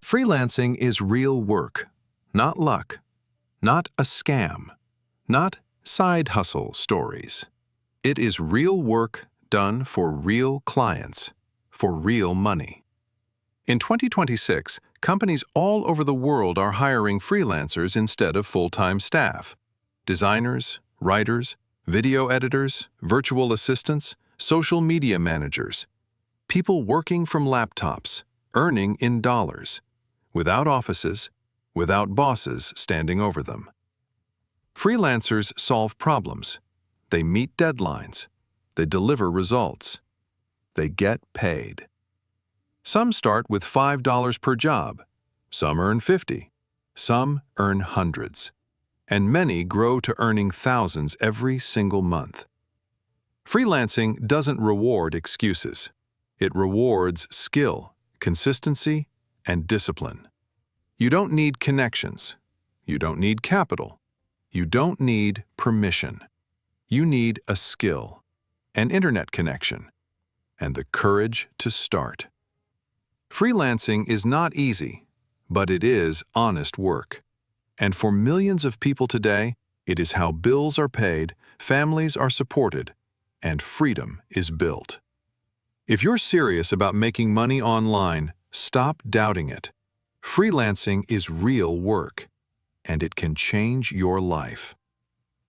Freelancing is real work, not luck, not a scam, not side hustle stories. It is real work done for real clients, for real money. In 2026, companies all over the world are hiring freelancers instead of full-time staff. Designers, writers, video editors, virtual assistants, social media managers. People working from laptops, earning in dollars, without offices, without bosses standing over them. Freelancers solve problems. They meet deadlines. They deliver results. They get paid. Some start with $5 per job. Some earn 50. Some earn hundreds. And many grow to earning thousands every single month. Freelancing doesn't reward excuses. It rewards skill, consistency, and discipline. You don't need connections. You don't need capital. You don't need permission. You need a skill, an internet connection, and the courage to start. Freelancing is not easy, but it is honest work. And for millions of people today, it is how bills are paid, families are supported, and freedom is built. If you're serious about making money online, stop doubting it. Freelancing is real work, and it can change your life.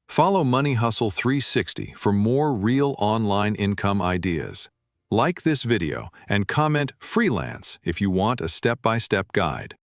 Follow Money Hustle 360 for more real online income ideas. Like this video and comment freelance if you want a step-by-step guide.